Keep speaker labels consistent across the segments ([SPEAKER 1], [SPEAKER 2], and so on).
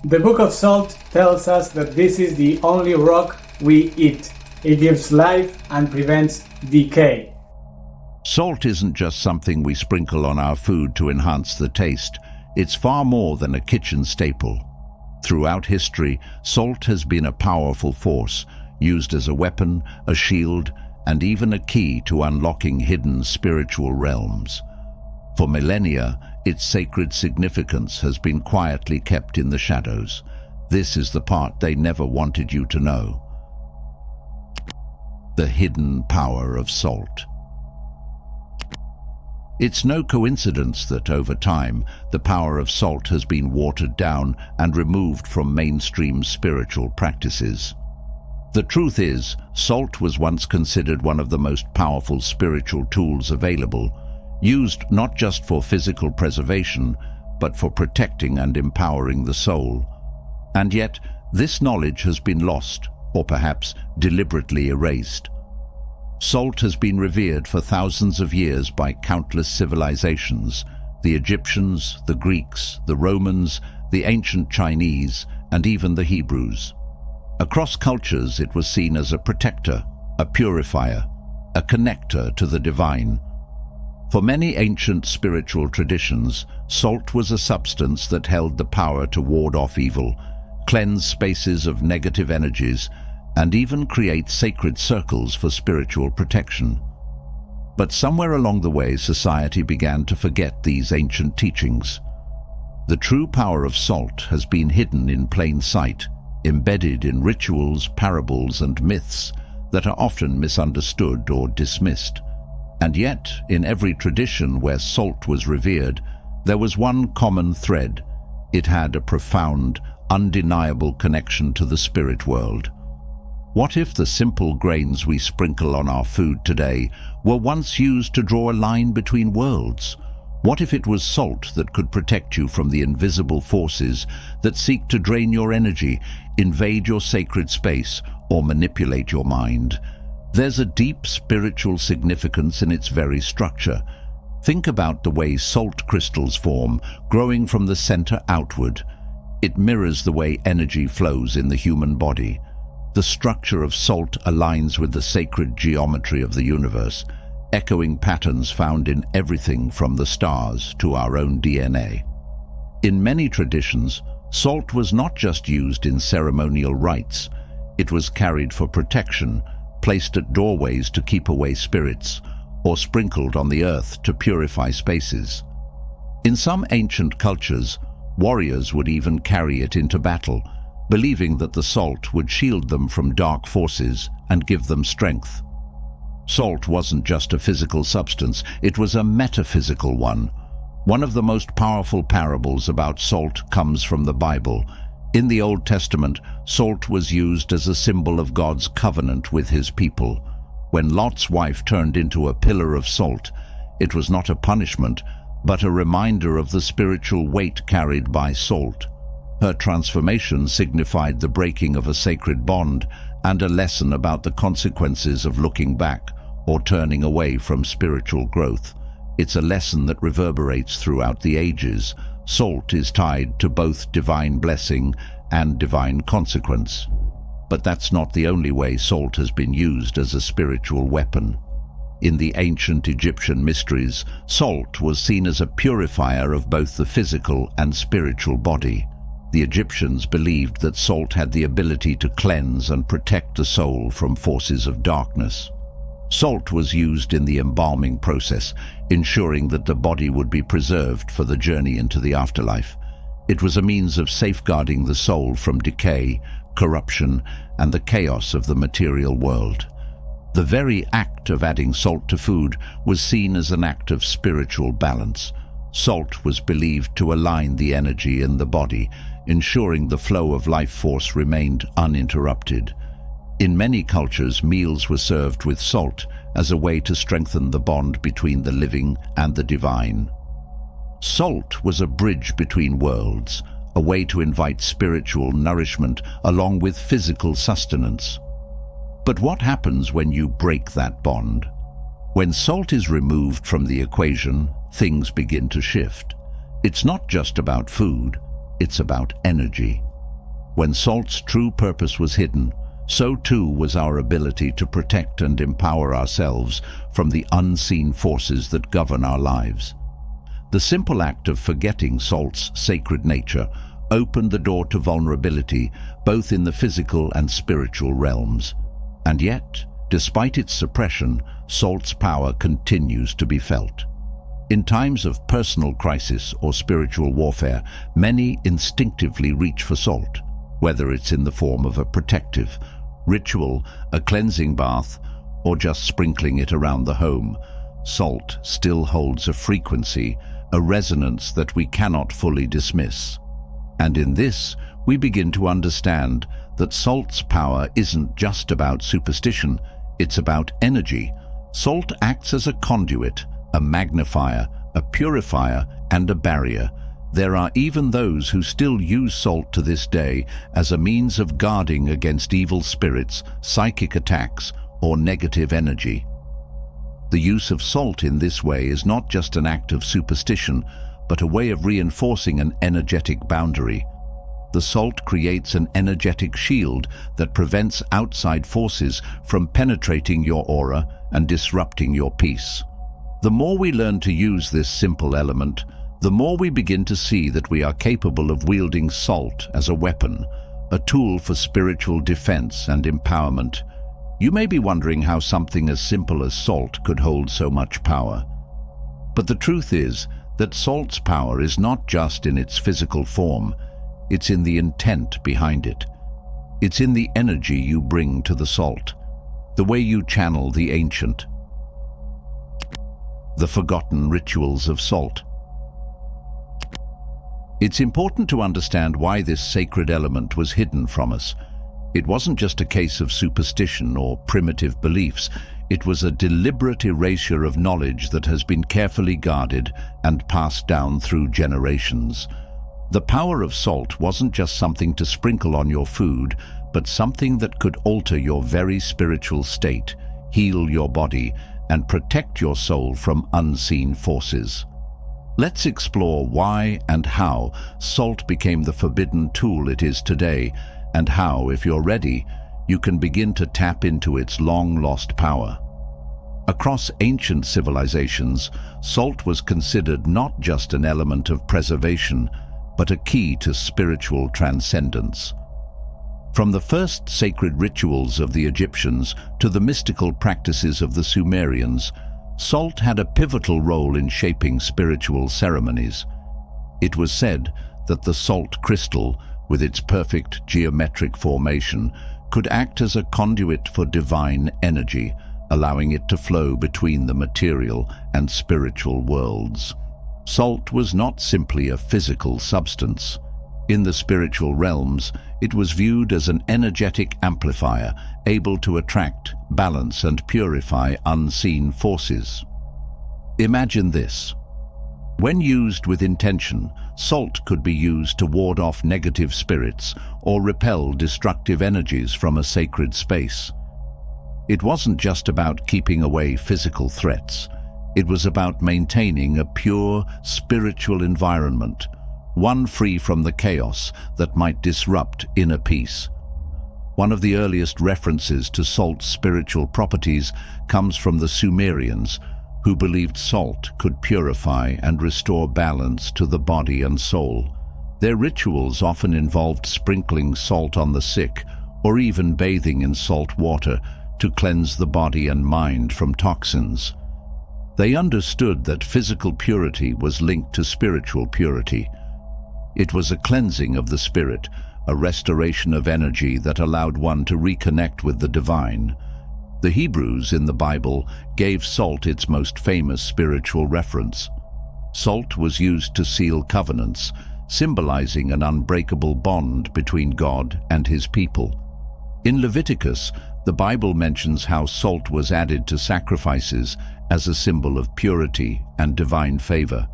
[SPEAKER 1] The Book of Salt tells us that this is the only rock we eat. It gives life and prevents decay.
[SPEAKER 2] Salt isn't just something we sprinkle on our food to enhance the taste. It's far more than a kitchen staple. Throughout history, salt has been a powerful force, used as a weapon, a shield, and even a key to unlocking hidden spiritual realms. For millennia, its sacred significance has been quietly kept in the shadows. This is the part they never wanted you to know. The hidden power of salt. It's no coincidence that over time, the power of salt has been watered down and removed from mainstream spiritual practices. The truth is, salt was once considered one of the most powerful spiritual tools available, used not just for physical preservation, but for protecting and empowering the soul. And yet, this knowledge has been lost, or perhaps deliberately erased. Salt has been revered for thousands of years by countless civilizations: the Egyptians, the Greeks, the Romans, the ancient Chinese, and even the Hebrews. Across cultures, it was seen as a protector, a purifier, a connector to the divine. For many ancient spiritual traditions, salt was a substance that held the power to ward off evil, cleanse spaces of negative energies, and even create sacred circles for spiritual protection. But somewhere along the way, society began to forget these ancient teachings. The true power of salt has been hidden in plain sight, embedded in rituals, parables, and myths that are often misunderstood or dismissed. And yet, in every tradition where salt was revered, there was one common thread. It had a profound, undeniable connection to the spirit world. What if the simple grains we sprinkle on our food today were once used to draw a line between worlds? What if it was salt that could protect you from the invisible forces that seek to drain your energy, invade your sacred space, or manipulate your mind? There's a deep spiritual significance in its very structure. Think about the way salt crystals form, growing from the center outward. It mirrors the way energy flows in the human body. The structure of salt aligns with the sacred geometry of the universe, echoing patterns found in everything from the stars to our own DNA. In many traditions, salt was not just used in ceremonial rites. It was carried for protection, placed at doorways to keep away spirits, or sprinkled on the earth to purify spaces. In some ancient cultures, warriors would even carry it into battle, believing that the salt would shield them from dark forces and give them strength. Salt wasn't just a physical substance, it was a metaphysical one. One of the most powerful parables about salt comes from the Bible. In the Old Testament, salt was used as a symbol of God's covenant with his people. When Lot's wife turned into a pillar of salt, it was not a punishment, but a reminder of the spiritual weight carried by salt. Her transformation signified the breaking of a sacred bond and a lesson about the consequences of looking back or turning away from spiritual growth. It's a lesson that reverberates throughout the ages. Salt is tied to both divine blessing and divine consequence. But that's not the only way salt has been used as a spiritual weapon. In the ancient Egyptian mysteries, salt was seen as a purifier of both the physical and spiritual body. The Egyptians believed that salt had the ability to cleanse and protect the soul from forces of darkness. Salt was used in the embalming process, ensuring that the body would be preserved for the journey into the afterlife. It was a means of safeguarding the soul from decay, corruption, and the chaos of the material world. The very act of adding salt to food was seen as an act of spiritual balance. Salt was believed to align the energy in the body, ensuring the flow of life force remained uninterrupted. In many cultures, meals were served with salt as a way to strengthen the bond between the living and the divine. Salt was a bridge between worlds, a way to invite spiritual nourishment along with physical sustenance. But what happens when you break that bond? When salt is removed from the equation, things begin to shift. It's not just about food, it's about energy. When salt's true purpose was hidden, so too was our ability to protect and empower ourselves from the unseen forces that govern our lives. The simple act of forgetting salt's sacred nature opened the door to vulnerability both in the physical and spiritual realms. And yet, despite its suppression, salt's power continues to be felt. In times of personal crisis or spiritual warfare, many instinctively reach for salt, whether it's in the form of a protective ritual, a cleansing bath, or just sprinkling it around the home. Salt still holds a frequency, a resonance that we cannot fully dismiss. And in this, we begin to understand that salt's power isn't just about superstition, it's about energy. Salt acts as a conduit, a magnifier, a purifier, and a barrier. There are even those who still use salt to this day as a means of guarding against evil spirits, psychic attacks, or negative energy. The use of salt in this way is not just an act of superstition, but a way of reinforcing an energetic boundary. The salt creates an energetic shield that prevents outside forces from penetrating your aura and disrupting your peace. The more we learn to use this simple element, the more we begin to see that we are capable of wielding salt as a weapon, a tool for spiritual defense and empowerment. You may be wondering how something as simple as salt could hold so much power. But the truth is that salt's power is not just in its physical form, it's in the intent behind it. It's in the energy you bring to the salt, the way you channel the ancient, the forgotten rituals of salt. It's important to understand why this sacred element was hidden from us. It wasn't just a case of superstition or primitive beliefs. It was a deliberate erasure of knowledge that has been carefully guarded and passed down through generations. The power of salt wasn't just something to sprinkle on your food, but something that could alter your very spiritual state, heal your body, and protect your soul from unseen forces. Let's explore why and how salt became the forbidden tool it is today, and how, if you're ready, you can begin to tap into its long-lost power. Across ancient civilizations, salt was considered not just an element of preservation, but a key to spiritual transcendence. From the first sacred rituals of the Egyptians to the mystical practices of the Sumerians, salt had a pivotal role in shaping spiritual ceremonies. It was said that the salt crystal, with its perfect geometric formation, could act as a conduit for divine energy, allowing it to flow between the material and spiritual worlds. Salt was not simply a physical substance. In the spiritual realms, it was viewed as an energetic amplifier, able to attract, balance, and purify unseen forces. Imagine this. When used with intention, salt could be used to ward off negative spirits or repel destructive energies from a sacred space. It wasn't just about keeping away physical threats. It was about maintaining a pure, spiritual environment, one free from the chaos that might disrupt inner peace. One of the earliest references to salt's spiritual properties comes from the Sumerians, who believed salt could purify and restore balance to the body and soul. Their rituals often involved sprinkling salt on the sick, or even bathing in salt water to cleanse the body and mind from toxins. They understood that physical purity was linked to spiritual purity. It was a cleansing of the spirit, a restoration of energy that allowed one to reconnect with the divine. The Hebrews in the Bible gave salt its most famous spiritual reference. Salt was used to seal covenants, symbolizing an unbreakable bond between God and his people. In Leviticus, the Bible mentions how salt was added to sacrifices as a symbol of purity and divine favor.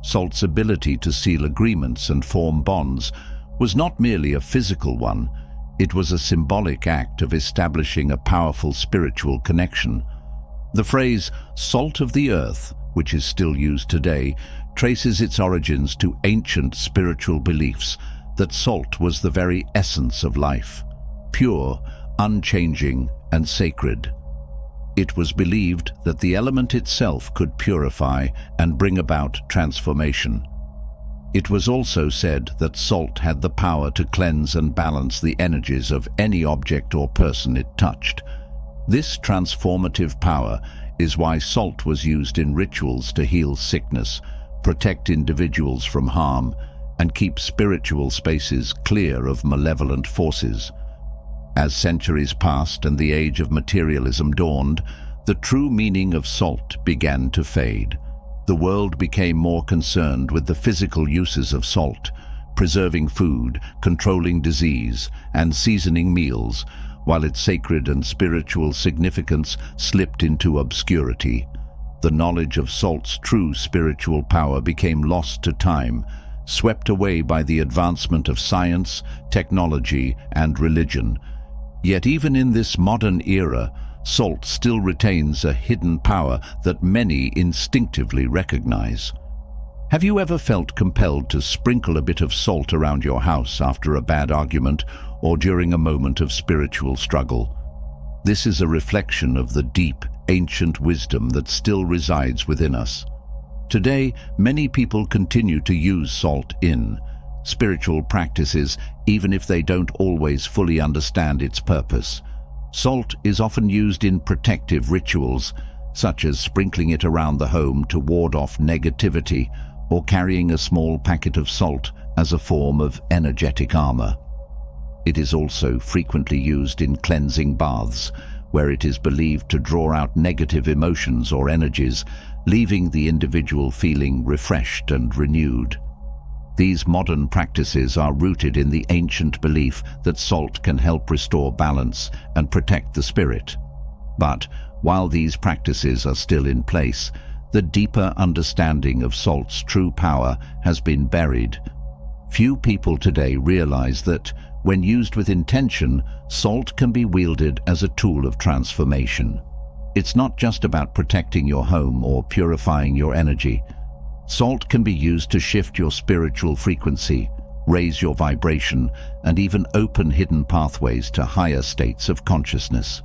[SPEAKER 2] Salt's ability to seal agreements and form bonds was not merely a physical one, it was a symbolic act of establishing a powerful spiritual connection. The phrase, "salt of the earth," which is still used today, traces its origins to ancient spiritual beliefs that salt was the very essence of life, pure, unchanging, and sacred. It was believed that the element itself could purify and bring about transformation. It was also said that salt had the power to cleanse and balance the energies of any object or person it touched. This transformative power is why salt was used in rituals to heal sickness, protect individuals from harm, and keep spiritual spaces clear of malevolent forces. As centuries passed and the age of materialism dawned, the true meaning of salt began to fade. The world became more concerned with the physical uses of salt, preserving food, controlling disease, and seasoning meals, while its sacred and spiritual significance slipped into obscurity. The knowledge of salt's true spiritual power became lost to time, swept away by the advancement of science, technology, and religion. Yet even in this modern era, salt still retains a hidden power that many instinctively recognize. Have you ever felt compelled to sprinkle a bit of salt around your house after a bad argument or during a moment of spiritual struggle? This is a reflection of the deep, ancient wisdom that still resides within us. Today, many people continue to use salt in spiritual practices, even if they don't always fully understand its purpose. Salt is often used in protective rituals, such as sprinkling it around the home to ward off negativity, or carrying a small packet of salt as a form of energetic armor. It is also frequently used in cleansing baths, where it is believed to draw out negative emotions or energies, leaving the individual feeling refreshed and renewed. These modern practices are rooted in the ancient belief that salt can help restore balance and protect the spirit. But while these practices are still in place, the deeper understanding of salt's true power has been buried. Few people today realize that, when used with intention, salt can be wielded as a tool of transformation. It's not just about protecting your home or purifying your energy. Salt can be used to shift your spiritual frequency, raise your vibration, and even open hidden pathways to higher states of consciousness.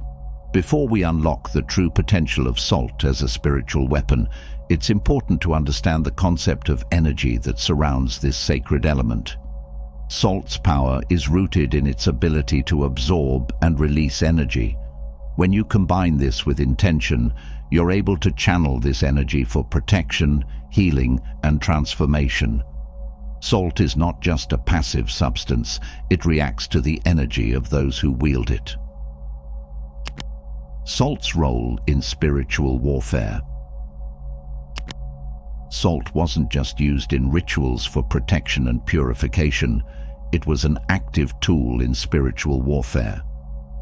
[SPEAKER 2] Before we unlock the true potential of salt as a spiritual weapon, it's important to understand the concept of energy that surrounds this sacred element. Salt's power is rooted in its ability to absorb and release energy. When you combine this with intention, you're able to channel this energy for protection, healing, and transformation. Salt is not just a passive substance, it reacts to the energy of those who wield it. Salt's role in spiritual warfare. Salt wasn't just used in rituals for protection and purification, it was an active tool in spiritual warfare.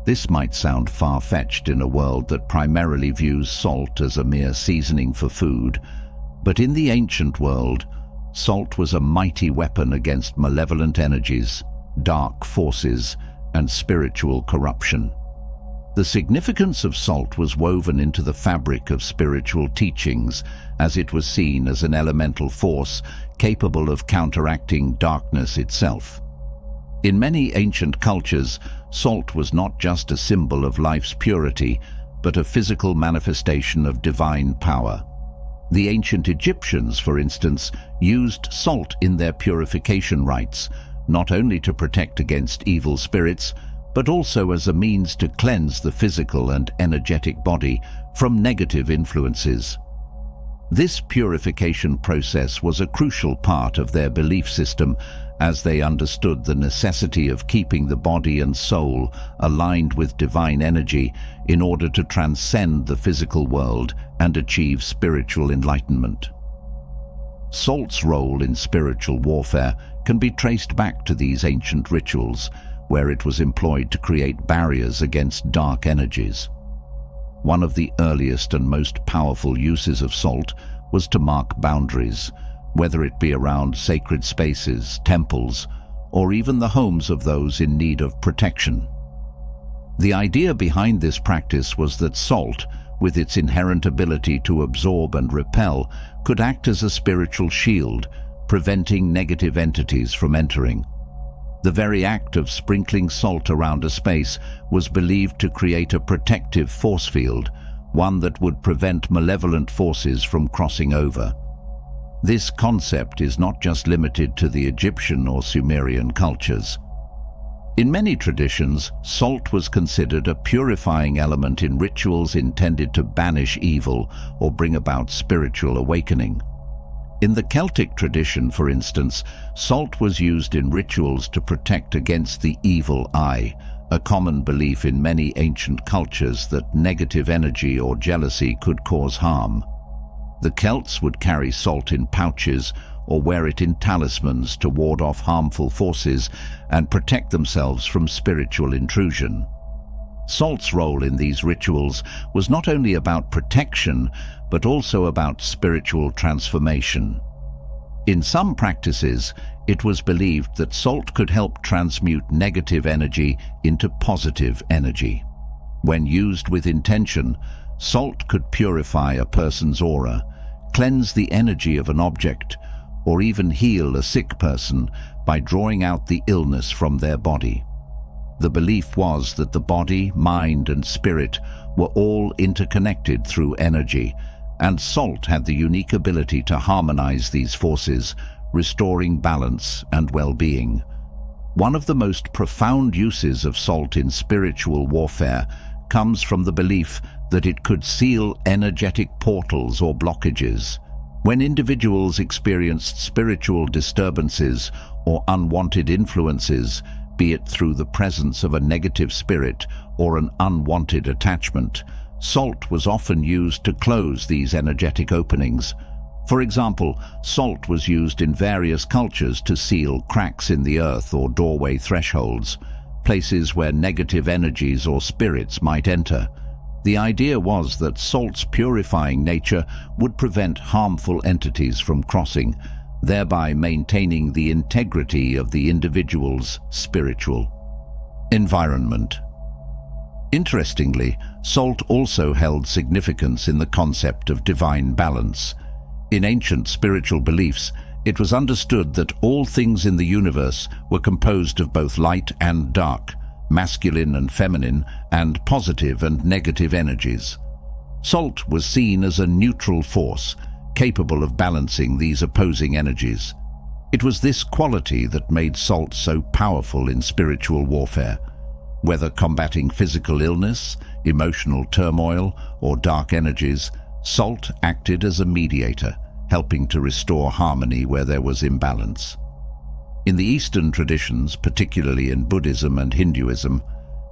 [SPEAKER 2] This might sound far-fetched in a world that primarily views salt as a mere seasoning for food, but in the ancient world, salt was a mighty weapon against malevolent energies, dark forces, and spiritual corruption. The significance of salt was woven into the fabric of spiritual teachings, as it was seen as an elemental force capable of counteracting darkness itself. In many ancient cultures, salt was not just a symbol of life's purity, but a physical manifestation of divine power. The ancient Egyptians, for instance, used salt in their purification rites, not only to protect against evil spirits, but also as a means to cleanse the physical and energetic body from negative influences. This purification process was a crucial part of their belief system, as they understood the necessity of keeping the body and soul aligned with divine energy in order to transcend the physical world and achieve spiritual enlightenment. Salt's role in spiritual warfare can be traced back to these ancient rituals, where it was employed to create barriers against dark energies. One of the earliest and most powerful uses of salt was to mark boundaries, whether it be around sacred spaces, temples, or even the homes of those in need of protection. The idea behind this practice was that salt, with its inherent ability to absorb and repel, could act as a spiritual shield, preventing negative entities from entering. The very act of sprinkling salt around a space was believed to create a protective force field, one that would prevent malevolent forces from crossing over. This concept is not just limited to the Egyptian or Sumerian cultures. In many traditions, salt was considered a purifying element in rituals intended to banish evil or bring about spiritual awakening. In the Celtic tradition, for instance, salt was used in rituals to protect against the evil eye, a common belief in many ancient cultures that negative energy or jealousy could cause harm. The Celts would carry salt in pouches or wear it in talismans to ward off harmful forces and protect themselves from spiritual intrusion. Salt's role in these rituals was not only about protection, but also about spiritual transformation. In some practices, it was believed that salt could help transmute negative energy into positive energy. When used with intention, salt could purify a person's aura, cleanse the energy of an object, or even heal a sick person by drawing out the illness from their body. The belief was that the body, mind, and spirit were all interconnected through energy, and salt had the unique ability to harmonize these forces, restoring balance and well-being. One of the most profound uses of salt in spiritual warfare comes from the belief that it could seal energetic portals or blockages. When individuals experienced spiritual disturbances or unwanted influences, be it through the presence of a negative spirit or an unwanted attachment, salt was often used to close these energetic openings. For example, salt was used in various cultures to seal cracks in the earth or doorway thresholds, places where negative energies or spirits might enter. The idea was that salt's purifying nature would prevent harmful entities from crossing, thereby maintaining the integrity of the individual's spiritual environment. Interestingly, salt also held significance in the concept of divine balance. In ancient spiritual beliefs, it was understood that all things in the universe were composed of both light and dark, masculine and feminine, and positive and negative energies. Salt was seen as a neutral force, capable of balancing these opposing energies. It was this quality that made salt so powerful in spiritual warfare. Whether combating physical illness, emotional turmoil, or dark energies, salt acted as a mediator, helping to restore harmony where there was imbalance. In the Eastern traditions, particularly in Buddhism and Hinduism,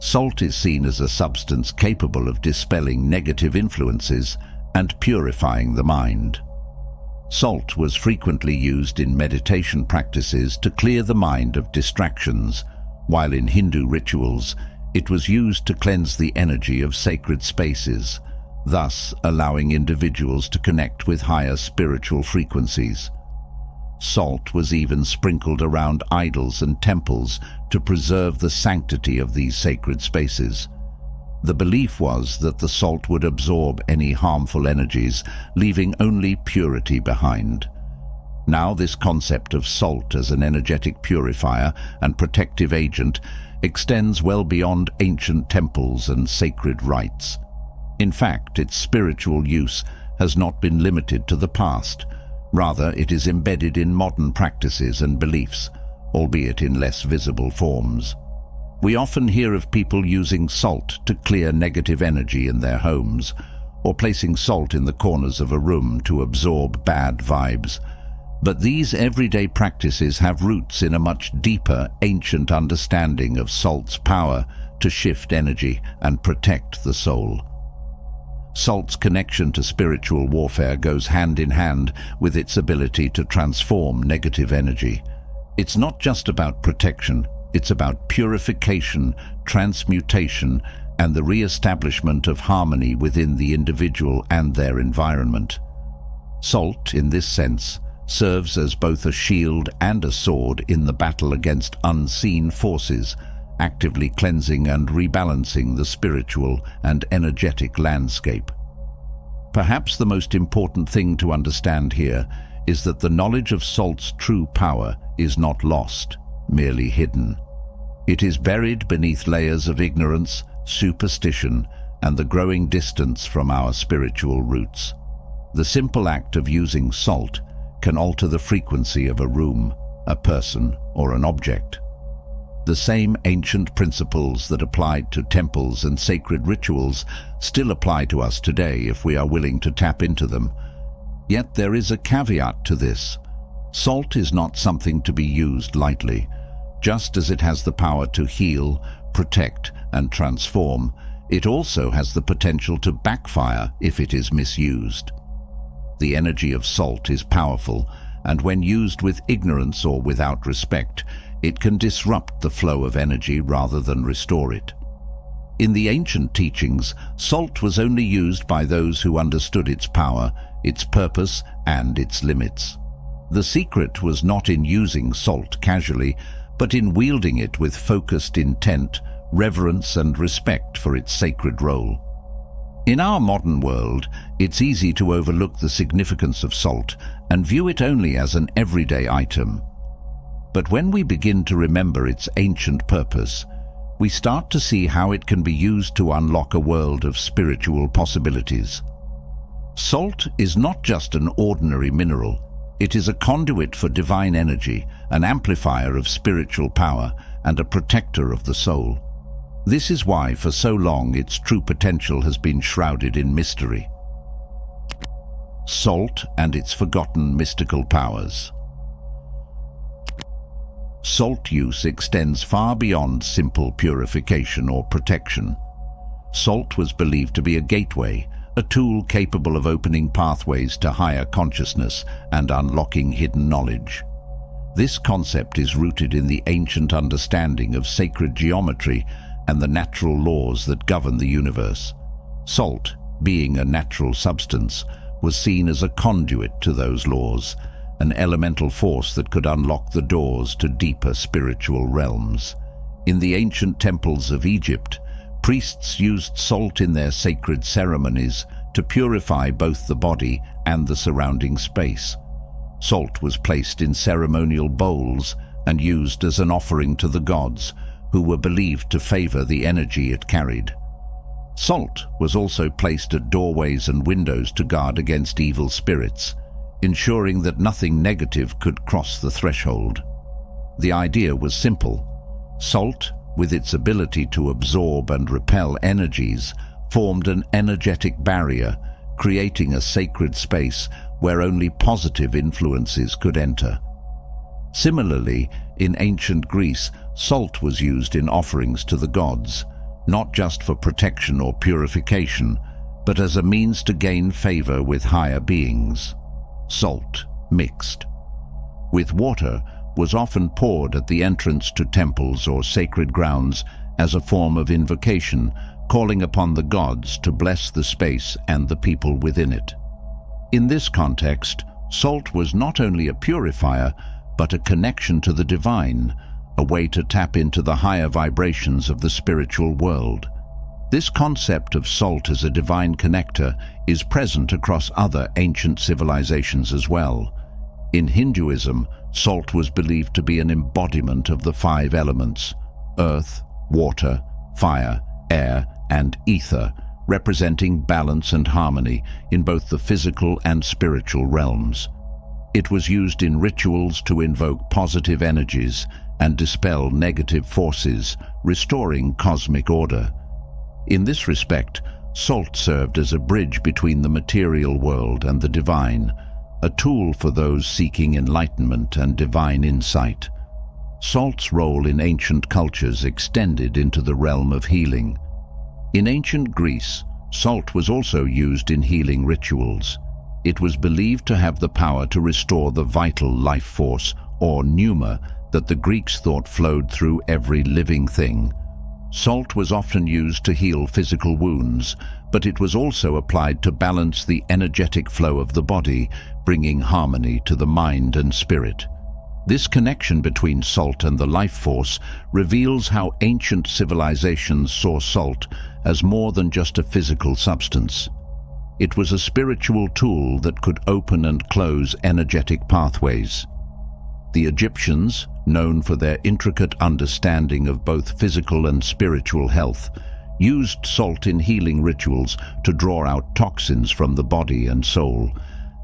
[SPEAKER 2] salt is seen as a substance capable of dispelling negative influences and purifying the mind. Salt was frequently used in meditation practices to clear the mind of distractions, while in Hindu rituals, it was used to cleanse the energy of sacred spaces, thus allowing individuals to connect with higher spiritual frequencies. Salt was even sprinkled around idols and temples to preserve the sanctity of these sacred spaces. The belief was that the salt would absorb any harmful energies, leaving only purity behind. Now this concept of salt as an energetic purifier and protective agent extends well beyond ancient temples and sacred rites. In fact, its spiritual use has not been limited to the past. Rather, it is embedded in modern practices and beliefs, albeit in less visible forms. We often hear of people using salt to clear negative energy in their homes, or placing salt in the corners of a room to absorb bad vibes. But these everyday practices have roots in a much deeper, ancient understanding of salt's power to shift energy and protect the soul. Salt's connection to spiritual warfare goes hand in hand with its ability to transform negative energy. It's not just about protection, it's about purification, transmutation, and the re-establishment of harmony within the individual and their environment. Salt, in this sense, serves as both a shield and a sword in the battle against unseen forces, actively cleansing and rebalancing the spiritual and energetic landscape. Perhaps the most important thing to understand here is that the knowledge of salt's true power is not lost. merely hidden. It is buried beneath layers of ignorance, superstition, and the growing distance from our spiritual roots. The simple act of using salt can alter the frequency of a room, a person, or an object. The same ancient principles that applied to temples and sacred rituals still apply to us today if we are willing to tap into them. Yet there is a caveat to this. Salt is not something to be used lightly. Just as it has the power to heal, protect, and transform, it also has the potential to backfire if it is misused. The energy of salt is powerful, and when used with ignorance or without respect, it can disrupt the flow of energy rather than restore it. In the ancient teachings, salt was only used by those who understood its power, its purpose, and its limits. The secret was not in using salt casually, but in wielding it with focused intent, reverence, and respect for its sacred role. In our modern world, it's easy to overlook the significance of salt and view it only as an everyday item. But when we begin to remember its ancient purpose, we start to see how it can be used to unlock a world of spiritual possibilities. Salt is not just an ordinary mineral. It is a conduit for divine energy, an amplifier of spiritual power, and a protector of the soul. This is why, for so long, its true potential has been shrouded in mystery. Salt and its forgotten mystical powers. Salt use extends far beyond simple purification or protection. Salt was believed to be a gateway, a tool capable of opening pathways to higher consciousness and unlocking hidden knowledge. This concept is rooted in the ancient understanding of sacred geometry and the natural laws that govern the universe. Salt, being a natural substance, was seen as a conduit to those laws, an elemental force that could unlock the doors to deeper spiritual realms. In the ancient temples of Egypt, priests used salt in their sacred ceremonies to purify both the body and the surrounding space. Salt was placed in ceremonial bowls and used as an offering to the gods, who were believed to favor the energy it carried. Salt was also placed at doorways and windows to guard against evil spirits, ensuring that nothing negative could cross the threshold. The idea was simple. Salt, with its ability to absorb and repel energies, formed an energetic barrier, creating a sacred space where only positive influences could enter. Similarly, in ancient Greece, salt was used in offerings to the gods, not just for protection or purification, but as a means to gain favor with higher beings. Salt, mixed with water, was often poured at the entrance to temples or sacred grounds as a form of invocation, calling upon the gods to bless the space and the people within it. In this context, salt was not only a purifier, but a connection to the divine, a way to tap into the higher vibrations of the spiritual world. This concept of salt as a divine connector is present across other ancient civilizations as well. In Hinduism, salt was believed to be an embodiment of the 5 elements: earth, water, fire, air, and ether, representing balance and harmony in both the physical and spiritual realms. It was used in rituals to invoke positive energies and dispel negative forces, restoring cosmic order. In this respect, salt served as a bridge between the material world and the divine, a tool for those seeking enlightenment and divine insight. Salt's role in ancient cultures extended into the realm of healing. In ancient Greece, salt was also used in healing rituals. It was believed to have the power to restore the vital life force, or pneuma, that the Greeks thought flowed through every living thing. Salt was often used to heal physical wounds, but it was also applied to balance the energetic flow of the body, bringing harmony to the mind and spirit. This connection between salt and the life force reveals how ancient civilizations saw salt as more than just a physical substance. It was a spiritual tool that could open and close energetic pathways. The Egyptians, known for their intricate understanding of both physical and spiritual health, used salt in healing rituals to draw out toxins from the body and soul.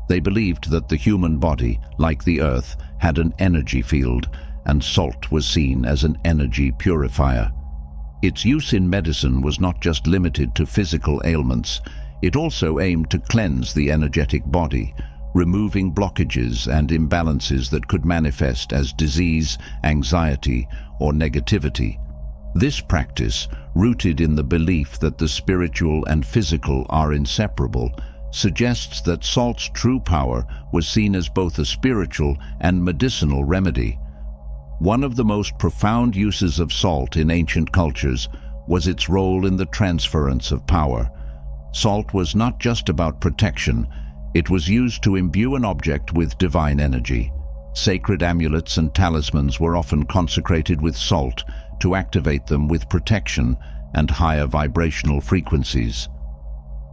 [SPEAKER 2] They believed that the human body, like the earth, had an energy field, and salt was seen as an energy purifier. Its use in medicine was not just limited to physical ailments. It also aimed to cleanse the energetic body, removing blockages and imbalances that could manifest as disease, anxiety, or negativity. This practice, rooted in the belief that the spiritual and physical are inseparable, suggests that salt's true power was seen as both a spiritual and medicinal remedy. One of the most profound uses of salt in ancient cultures was its role in the transference of power. Salt was not just about protection, it was used to imbue an object with divine energy. Sacred amulets and talismans were often consecrated with salt to activate them with protection and higher vibrational frequencies.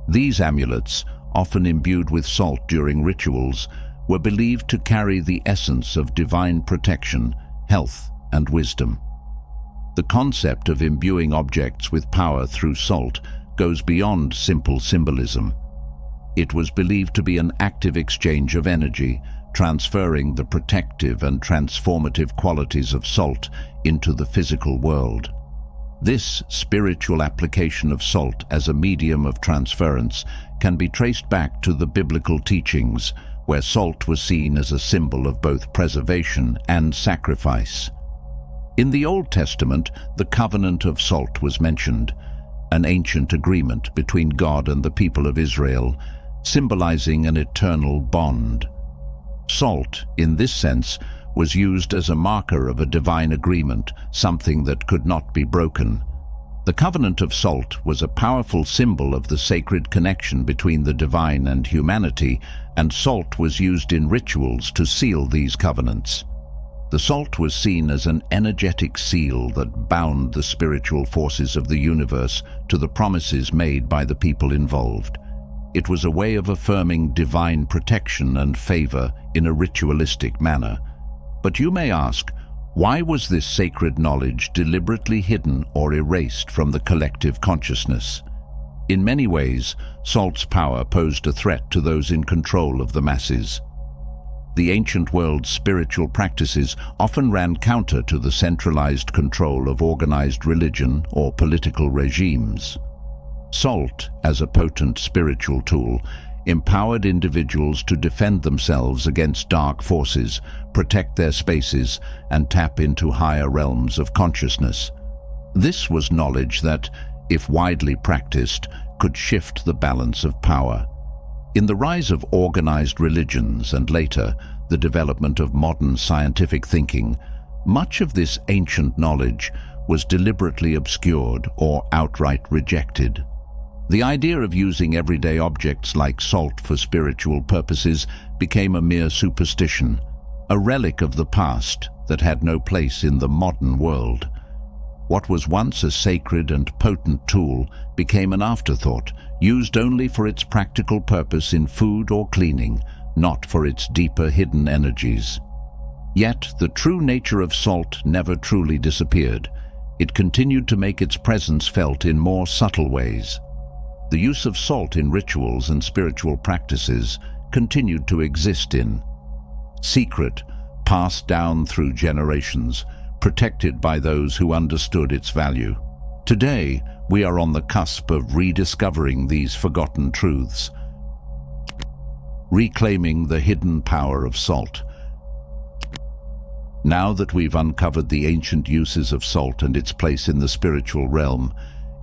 [SPEAKER 2] These amulets, often imbued with salt during rituals, were believed to carry the essence of divine protection, health, and wisdom. The concept of imbuing objects with power through salt goes beyond simple symbolism. It was believed to be an active exchange of energy, transferring the protective and transformative qualities of salt into the physical world. This spiritual application of salt as a medium of transference can be traced back to the biblical teachings, where salt was seen as a symbol of both preservation and sacrifice. In the Old Testament, the covenant of salt was mentioned, an ancient agreement between God and the people of Israel, symbolizing an eternal bond. Salt, in this sense, was used as a marker of a divine agreement, something that could not be broken. The covenant of salt was a powerful symbol of the sacred connection between the divine and humanity, and salt was used in rituals to seal these covenants. The salt was seen as an energetic seal that bound the spiritual forces of the universe to the promises made by the people involved. It was a way of affirming divine protection and favor in a ritualistic manner. But you may ask, why was this sacred knowledge deliberately hidden or erased from the collective consciousness? In many ways, salt's power posed a threat to those in control of the masses. The ancient world's spiritual practices often ran counter to the centralized control of organized religion or political regimes. Salt, as a potent spiritual tool, empowered individuals to defend themselves against dark forces, protect their spaces, and tap into higher realms of consciousness. This was knowledge that, if widely practiced, could shift the balance of power. In the rise of organized religions and later, the development of modern scientific thinking, much of this ancient knowledge was deliberately obscured or outright rejected. The idea of using everyday objects like salt for spiritual purposes became a mere superstition, a relic of the past that had no place in the modern world. What was once a sacred and potent tool became an afterthought, used only for its practical purpose in food or cleaning, not for its deeper hidden energies. Yet the true nature of salt never truly disappeared. It continued to make its presence felt in more subtle ways. The use of salt in rituals and spiritual practices continued to exist in secret, passed down through generations, protected by those who understood its value. Today, we are on the cusp of rediscovering these forgotten truths, reclaiming the hidden power of salt. Now that we've uncovered the ancient uses of salt and its place in the spiritual realm,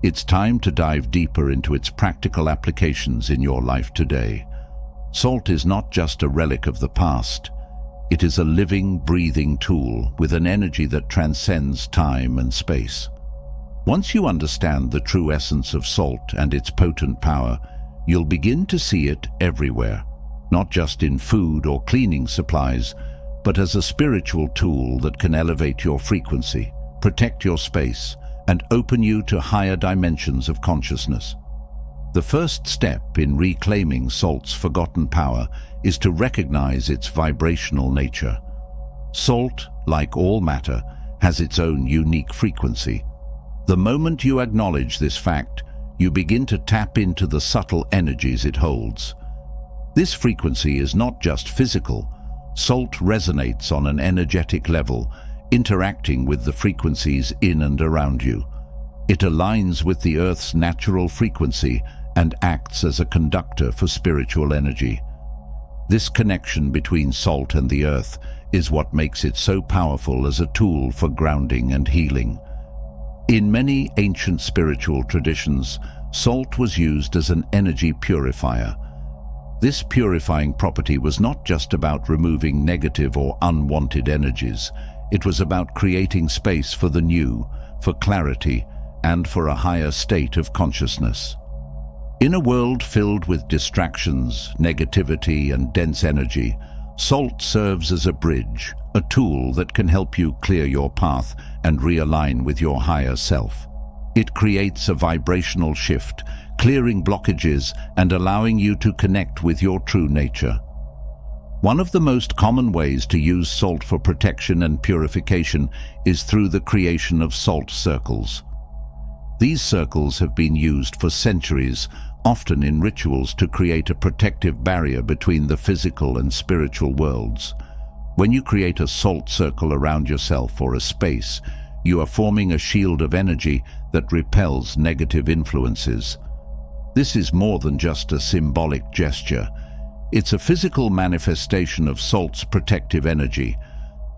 [SPEAKER 2] it's time to dive deeper into its practical applications in your life today. Salt is not just a relic of the past. It is a living, breathing tool with an energy that transcends time and space. Once you understand the true essence of salt and its potent power, you'll begin to see it everywhere, not just in food or cleaning supplies, but as a spiritual tool that can elevate your frequency, protect your space, and open you to higher dimensions of consciousness. The first step in reclaiming salt's forgotten power is to recognize its vibrational nature. Salt, like all matter, has its own unique frequency. The moment you acknowledge this fact, you begin to tap into the subtle energies it holds. This frequency is not just physical. Salt resonates on an energetic level, interacting with the frequencies in and around you. It aligns with the Earth's natural frequency and acts as a conductor for spiritual energy. This connection between salt and the Earth is what makes it so powerful as a tool for grounding and healing. In many ancient spiritual traditions, salt was used as an energy purifier. This purifying property was not just about removing negative or unwanted energies. It was about creating space for the new, for clarity, and for a higher state of consciousness. In a world filled with distractions, negativity, and dense energy, salt serves as a bridge, a tool that can help you clear your path and realign with your higher self. It creates a vibrational shift, clearing blockages and allowing you to connect with your true nature. One of the most common ways to use salt for protection and purification is through the creation of salt circles. These circles have been used for centuries, often in rituals to create a protective barrier between the physical and spiritual worlds. When you create a salt circle around yourself or a space, you are forming a shield of energy that repels negative influences. This is more than just a symbolic gesture. It's a physical manifestation of salt's protective energy.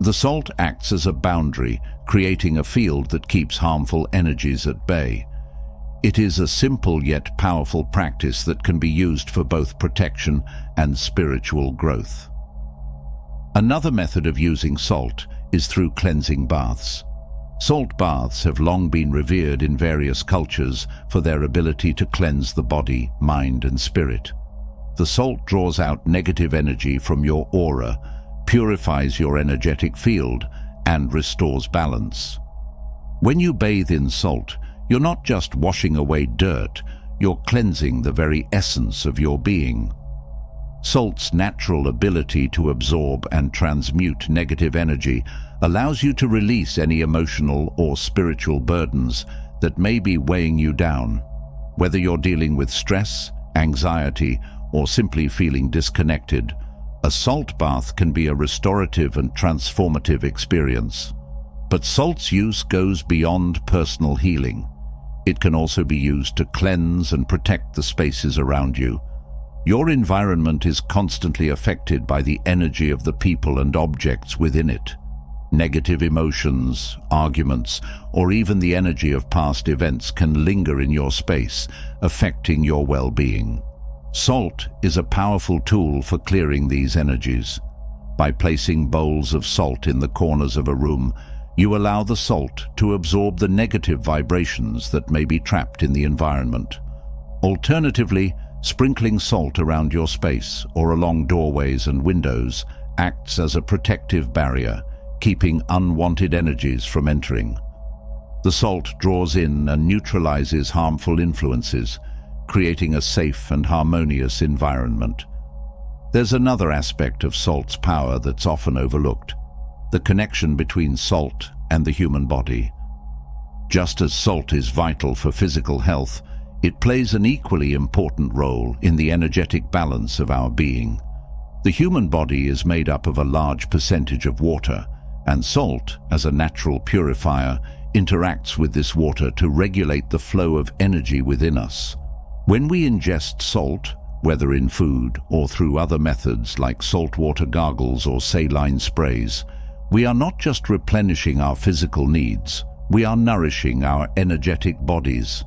[SPEAKER 2] The salt acts as a boundary, creating a field that keeps harmful energies at bay. It is a simple yet powerful practice that can be used for both protection and spiritual growth. Another method of using salt is through cleansing baths. Salt baths have long been revered in various cultures for their ability to cleanse the body, mind, and spirit. The salt draws out negative energy from your aura, purifies your energetic field, and restores balance. When you bathe in salt, you're not just washing away dirt, you're cleansing the very essence of your being. Salt's natural ability to absorb and transmute negative energy allows you to release any emotional or spiritual burdens that may be weighing you down. Whether you're dealing with stress, anxiety, or simply feeling disconnected, a salt bath can be a restorative and transformative experience. But salt's use goes beyond personal healing. It can also be used to cleanse and protect the spaces around you. Your environment is constantly affected by the energy of the people and objects within it. Negative emotions, arguments, or even the energy of past events can linger in your space, affecting your well-being. Salt is a powerful tool for clearing these energies. By placing bowls of salt in the corners of a room, you allow the salt to absorb the negative vibrations that may be trapped in the environment. Alternatively, sprinkling salt around your space or along doorways and windows acts as a protective barrier, keeping unwanted energies from entering. The salt draws in and neutralizes harmful influences, creating a safe and harmonious environment. There's another aspect of salt's power that's often overlooked: the connection between salt and the human body. Just as salt is vital for physical health, it plays an equally important role in the energetic balance of our being. The human body is made up of a large percentage of water, and salt, as a natural purifier, interacts with this water to regulate the flow of energy within us. When we ingest salt, whether in food or through other methods like saltwater gargles or saline sprays, we are not just replenishing our physical needs, we are nourishing our energetic bodies.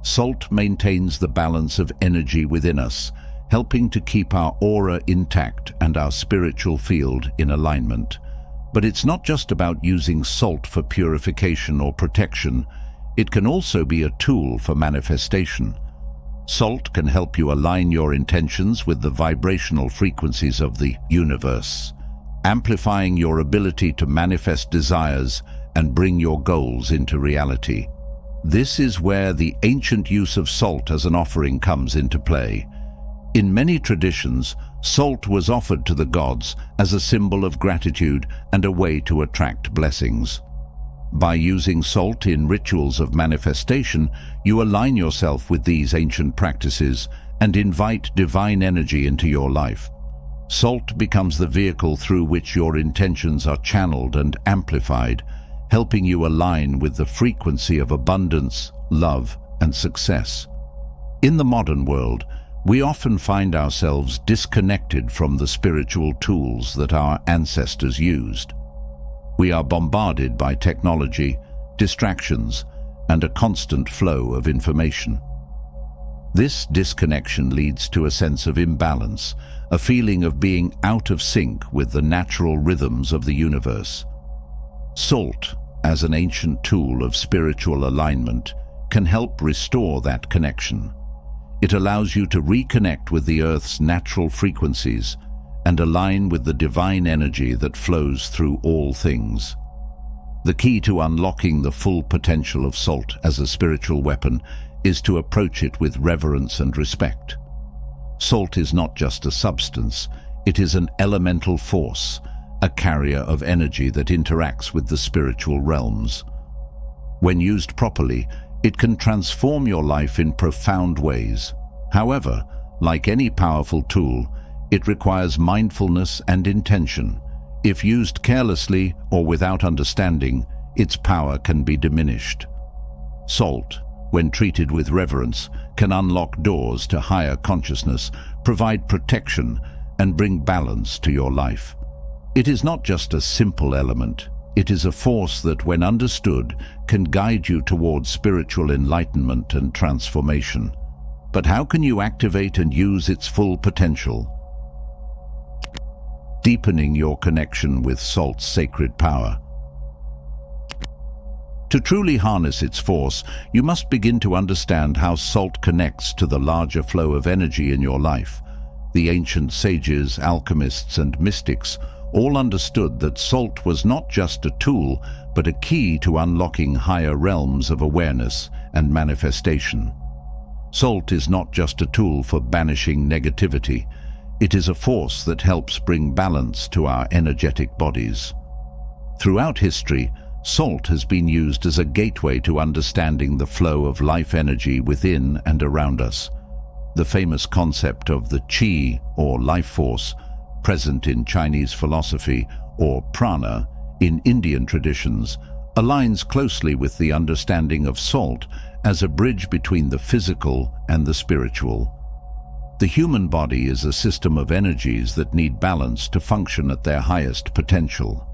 [SPEAKER 2] Salt maintains the balance of energy within us, helping to keep our aura intact and our spiritual field in alignment. But it's not just about using salt for purification or protection. It can also be a tool for manifestation. Salt can help you align your intentions with the vibrational frequencies of the universe, amplifying your ability to manifest desires and bring your goals into reality. This is where the ancient use of salt as an offering comes into play. In many traditions, salt was offered to the gods as a symbol of gratitude and a way to attract blessings. By using salt in rituals of manifestation, you align yourself with these ancient practices and invite divine energy into your life. Salt becomes the vehicle through which your intentions are channeled and amplified, helping you align with the frequency of abundance, love, and success. In the modern world, we often find ourselves disconnected from the spiritual tools that our ancestors used. We are bombarded by technology, distractions, and a constant flow of information. This disconnection leads to a sense of imbalance, a feeling of being out of sync with the natural rhythms of the universe. Salt, as an ancient tool of spiritual alignment, can help restore that connection. It allows you to reconnect with the Earth's natural frequencies and align with the divine energy that flows through all things. The key to unlocking the full potential of salt as a spiritual weapon is to approach it with reverence and respect. Salt is not just a substance, it is an elemental force, a carrier of energy that interacts with the spiritual realms. When used properly, it can transform your life in profound ways. However, like any powerful tool, it requires mindfulness and intention. If used carelessly or without understanding, its power can be diminished. Salt, when treated with reverence, can unlock doors to higher consciousness, provide protection, and bring balance to your life. It is not just a simple element. It is a force that, when understood, can guide you towards spiritual enlightenment and transformation. But how can you activate and use its full potential? Deepening your connection with salt's sacred power. To truly harness its force, you must begin to understand how salt connects to the larger flow of energy in your life. The ancient sages, alchemists, and mystics all understood that salt was not just a tool, but a key to unlocking higher realms of awareness and manifestation. Salt is not just a tool for banishing negativity. It is a force that helps bring balance to our energetic bodies. Throughout history, salt has been used as a gateway to understanding the flow of life energy within and around us. The famous concept of the qi, or life force, present in Chinese philosophy, or prana, in Indian traditions, aligns closely with the understanding of salt as a bridge between the physical and the spiritual. The human body is a system of energies that need balance to function at their highest potential.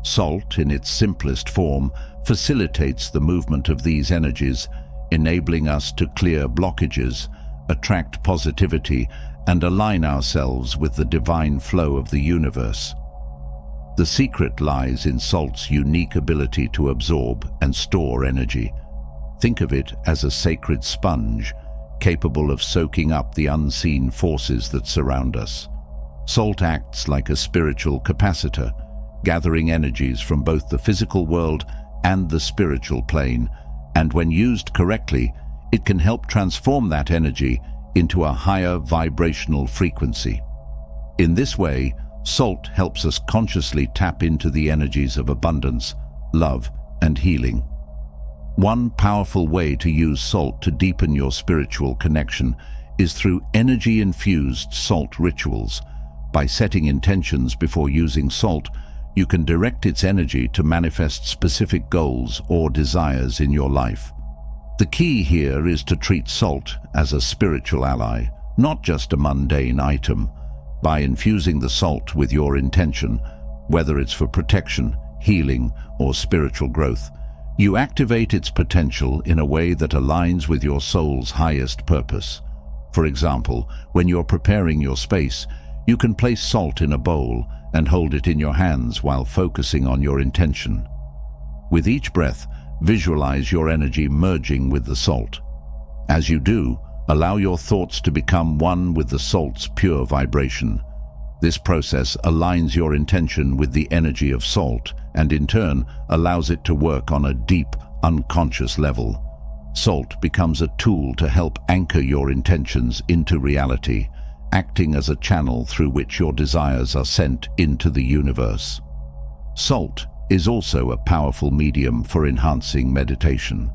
[SPEAKER 2] Salt, in its simplest form, facilitates the movement of these energies, enabling us to clear blockages, attract positivity, and align ourselves with the divine flow of the universe. The secret lies in salt's unique ability to absorb and store energy. Think of it as a sacred sponge, capable of soaking up the unseen forces that surround us. Salt acts like a spiritual capacitor, gathering energies from both the physical world and the spiritual plane, and when used correctly, it can help transform that energy into a higher vibrational frequency. In this way, salt helps us consciously tap into the energies of abundance, love, and healing. One powerful way to use salt to deepen your spiritual connection is through energy-infused salt rituals. By setting intentions before using salt, you can direct its energy to manifest specific goals or desires in your life. The key here is to treat salt as a spiritual ally, not just a mundane item. By infusing the salt with your intention, whether it's for protection, healing, or spiritual growth, you activate its potential in a way that aligns with your soul's highest purpose. For example, when you're preparing your space, you can place salt in a bowl and hold it in your hands while focusing on your intention. With each breath, visualize your energy merging with the salt. As you do, allow your thoughts to become one with the salt's pure vibration. This process aligns your intention with the energy of salt and, in turn, allows it to work on a deep, unconscious level. Salt becomes a tool to help anchor your intentions into reality, acting as a channel through which your desires are sent into the universe. Salt is also a powerful medium for enhancing meditation.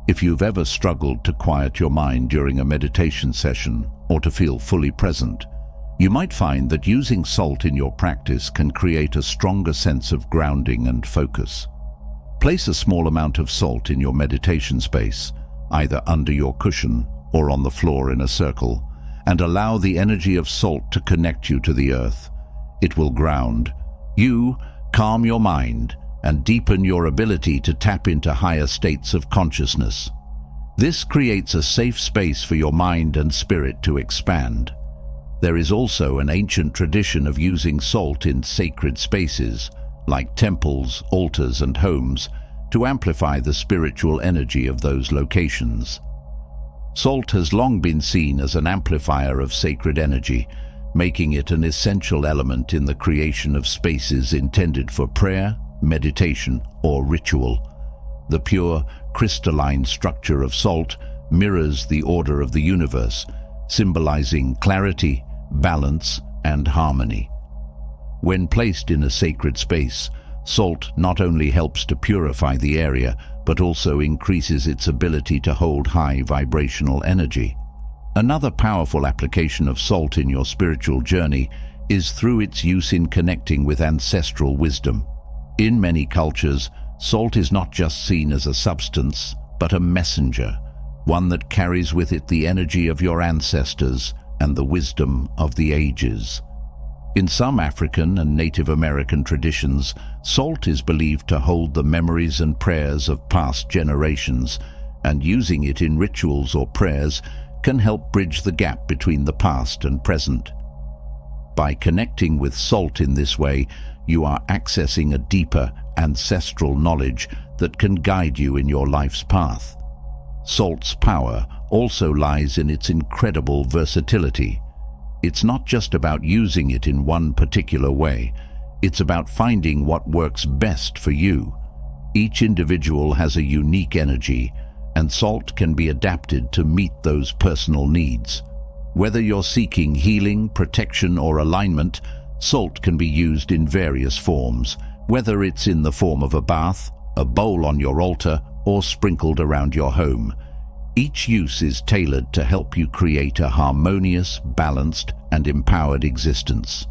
[SPEAKER 2] If you've ever struggled to quiet your mind during a meditation session or to feel fully present, you might find that using salt in your practice can create a stronger sense of grounding and focus. Place a small amount of salt in your meditation space, either under your cushion or on the floor in a circle, and allow the energy of salt to connect you to the earth. It will ground you, calm your mind, and deepen your ability to tap into higher states of consciousness. This creates a safe space for your mind and spirit to expand. There is also an ancient tradition of using salt in sacred spaces, like temples, altars, and homes, to amplify the spiritual energy of those locations. Salt has long been seen as an amplifier of sacred energy, making it an essential element in the creation of spaces intended for prayer, meditation, or ritual. The pure, crystalline structure of salt mirrors the order of the universe, symbolizing clarity, balance, and harmony. When placed in a sacred space, salt not only helps to purify the area, but also increases its ability to hold high vibrational energy. Another powerful application of salt in your spiritual journey is through its use in connecting with ancestral wisdom. In many cultures, salt is not just seen as a substance, but a messenger, one that carries with it the energy of your ancestors and the wisdom of the ages. In some African and Native American traditions, salt is believed to hold the memories and prayers of past generations, and using it in rituals or prayers can help bridge the gap between the past and present. By connecting with salt in this way, you are accessing a deeper, ancestral knowledge that can guide you in your life's path. Salt's power also lies in its incredible versatility. It's not just about using it in one particular way, it's about finding what works best for you. Each individual has a unique energy, and salt can be adapted to meet those personal needs. Whether you're seeking healing, protection, or alignment, salt can be used in various forms, whether it's in the form of a bath, a bowl on your altar, or sprinkled around your home. Each use is tailored to help you create a harmonious, balanced, and empowered existence.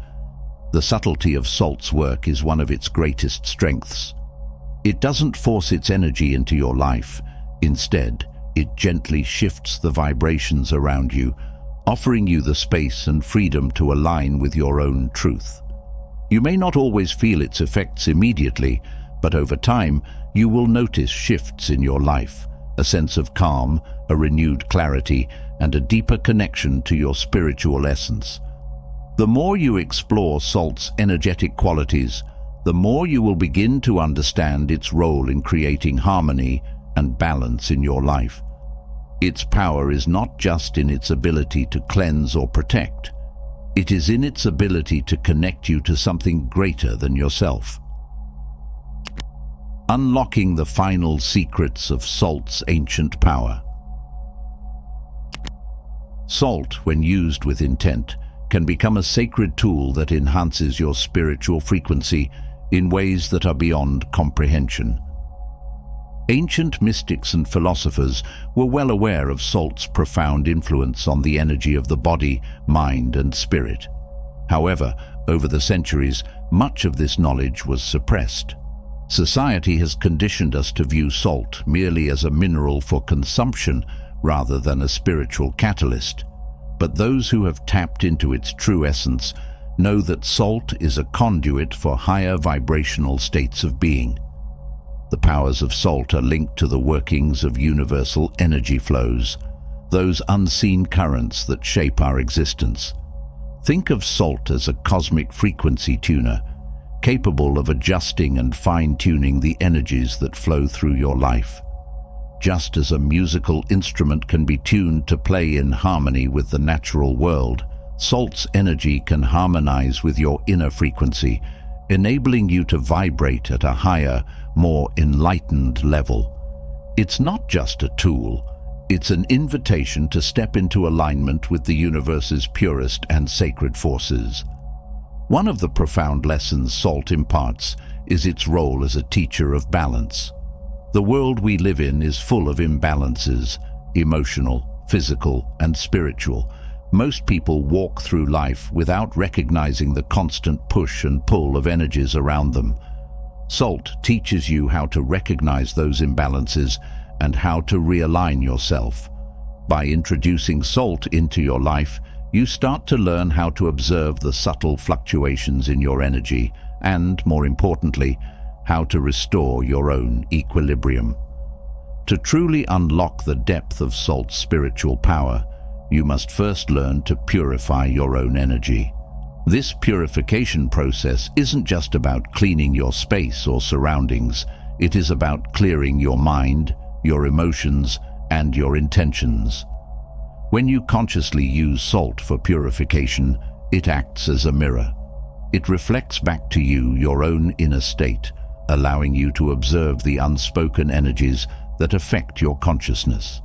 [SPEAKER 2] The subtlety of salt's work is one of its greatest strengths. It doesn't force its energy into your life. Instead, it gently shifts the vibrations around you, offering you the space and freedom to align with your own truth. You may not always feel its effects immediately, but over time, you will notice shifts in your life, a sense of calm, a renewed clarity, and a deeper connection to your spiritual essence. The more you explore salt's energetic qualities, the more you will begin to understand its role in creating harmony and balance in your life. Its power is not just in its ability to cleanse or protect. It is in its ability to connect you to something greater than yourself. Unlocking the final secrets of salt's ancient power. Salt, when used with intent, can become a sacred tool that enhances your spiritual frequency in ways that are beyond comprehension. Ancient mystics and philosophers were well aware of salt's profound influence on the energy of the body, mind, and spirit. However, over the centuries, much of this knowledge was suppressed. Society has conditioned us to view salt merely as a mineral for consumption rather than a spiritual catalyst. But those who have tapped into its true essence know that salt is a conduit for higher vibrational states of being. The powers of salt are linked to the workings of universal energy flows, those unseen currents that shape our existence. Think of salt as a cosmic frequency tuner, capable of adjusting and fine-tuning the energies that flow through your life. Just as a musical instrument can be tuned to play in harmony with the natural world, salt's energy can harmonize with your inner frequency, enabling you to vibrate at a higher, more enlightened level. It's not just a tool, It's an invitation to step into alignment with the universe's purest and sacred forces. One of the profound lessons salt imparts is its role as a teacher of balance. The world we live in is full of imbalances, emotional, physical, and spiritual. Most people walk through life without recognizing the constant push and pull of energies around them. Salt teaches you how to recognize those imbalances and how to realign yourself. By introducing salt into your life, you start to learn how to observe the subtle fluctuations in your energy and, more importantly, how to restore your own equilibrium. To truly unlock the depth of salt's spiritual power, you must first learn to purify your own energy. This purification process isn't just about cleaning your space or surroundings. It is about clearing your mind, your emotions, and your intentions. When you consciously use salt for purification, it acts as a mirror. It reflects back to you your own inner state, allowing you to observe the unspoken energies that affect your consciousness.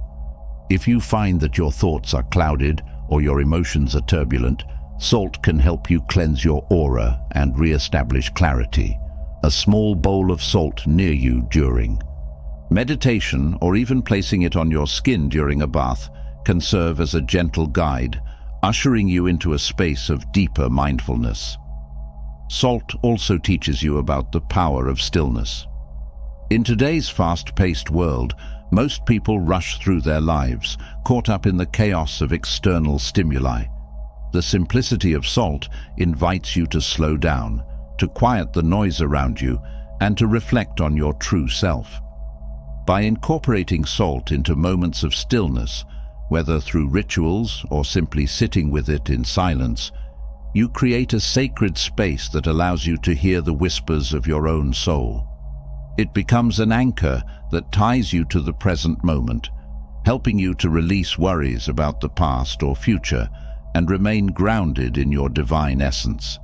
[SPEAKER 2] If you find that your thoughts are clouded or your emotions are turbulent, salt can help you cleanse your aura and re-establish clarity. A small bowl of salt near you during meditation, or even placing it on your skin during a bath, can serve as a gentle guide, ushering you into a space of deeper mindfulness. Salt also teaches you about the power of stillness. In today's fast-paced world, most people rush through their lives, caught up in the chaos of external stimuli. The simplicity of salt invites you to slow down, to quiet the noise around you, and to reflect on your true self. By incorporating salt into moments of stillness, whether through rituals or simply sitting with it in silence, you create a sacred space that allows you to hear the whispers of your own soul. It becomes an anchor that ties you to the present moment, helping you to release worries about the past or future and remain grounded in your divine essence.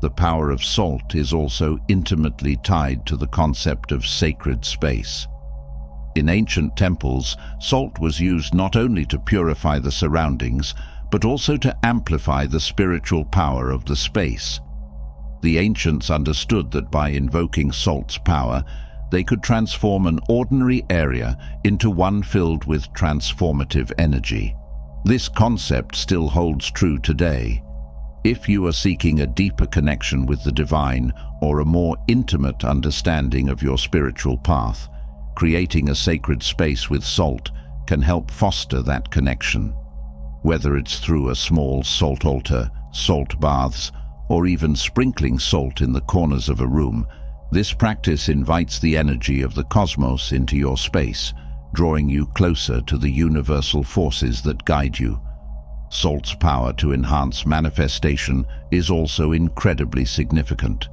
[SPEAKER 2] The power of salt is also intimately tied to the concept of sacred space. In ancient temples, salt was used not only to purify the surroundings, but also to amplify the spiritual power of the space. The ancients understood that by invoking salt's power, they could transform an ordinary area into one filled with transformative energy. This concept still holds true today. If you are seeking a deeper connection with the divine or a more intimate understanding of your spiritual path, creating a sacred space with salt can help foster that connection. Whether it's through a small salt altar, salt baths, or even sprinkling salt in the corners of a room, this practice invites the energy of the cosmos into your space, drawing you closer to the universal forces that guide you. Salt's power to enhance manifestation is also incredibly significant.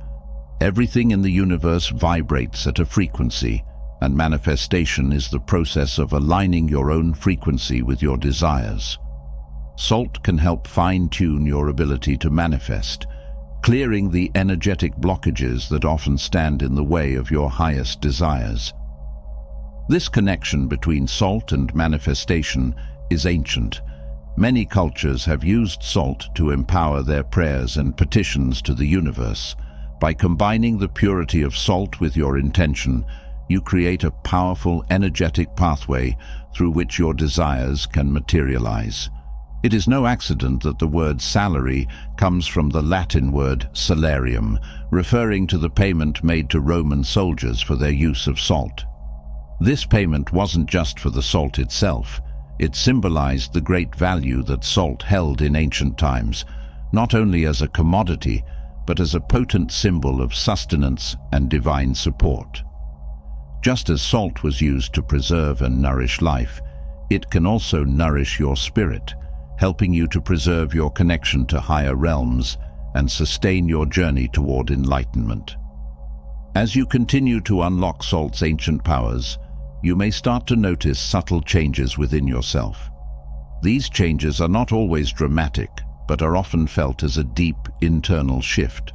[SPEAKER 2] Everything in the universe vibrates at a frequency, and manifestation is the process of aligning your own frequency with your desires. Salt can help fine-tune your ability to manifest, clearing the energetic blockages that often stand in the way of your highest desires. This connection between salt and manifestation is ancient. Many cultures have used salt to empower their prayers and petitions to the universe. By combining the purity of salt with your intention, you create a powerful energetic pathway through which your desires can materialize. It is no accident that the word salary comes from the Latin word salarium, referring to the payment made to Roman soldiers for their use of salt. This payment wasn't just for the salt itself. It symbolized the great value that salt held in ancient times, not only as a commodity, but as a potent symbol of sustenance and divine support. Just as salt was used to preserve and nourish life, it can also nourish your spirit, helping you to preserve your connection to higher realms and sustain your journey toward enlightenment. As you continue to unlock salt's ancient powers, you may start to notice subtle changes within yourself. These changes are not always dramatic, but are often felt as a deep internal shift.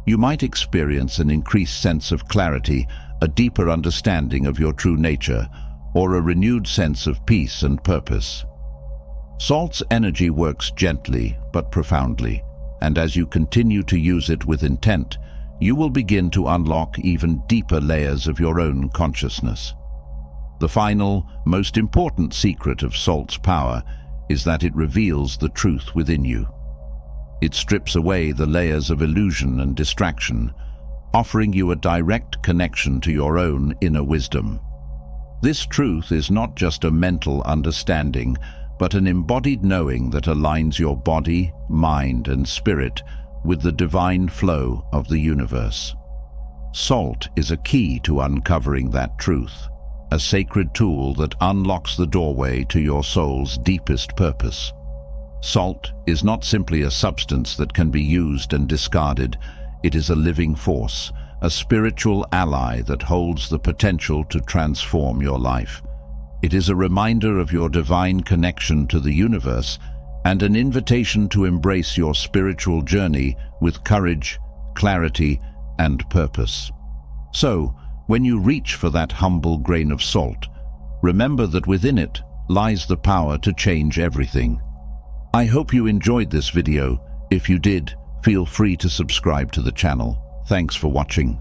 [SPEAKER 2] You might experience an increased sense of clarity, a deeper understanding of your true nature, or a renewed sense of peace and purpose. Salt's energy works gently but profoundly, and as you continue to use it with intent, you will begin to unlock even deeper layers of your own consciousness. The final, most important secret of salt's power is that it reveals the truth within you. It strips away the layers of illusion and distraction, offering you a direct connection to your own inner wisdom. This truth is not just a mental understanding, but an embodied knowing that aligns your body, mind, and spirit with the divine flow of the universe. Salt is a key to uncovering that truth, a sacred tool that unlocks the doorway to your soul's deepest purpose. Salt is not simply a substance that can be used and discarded. It is a living force, a spiritual ally that holds the potential to transform your life. It is a reminder of your divine connection to the universe and an invitation to embrace your spiritual journey with courage, clarity, and purpose. So, when you reach for that humble grain of salt, remember that within it lies the power to change everything. I hope you enjoyed this video. If you did, feel free to subscribe to the channel. Thanks for watching.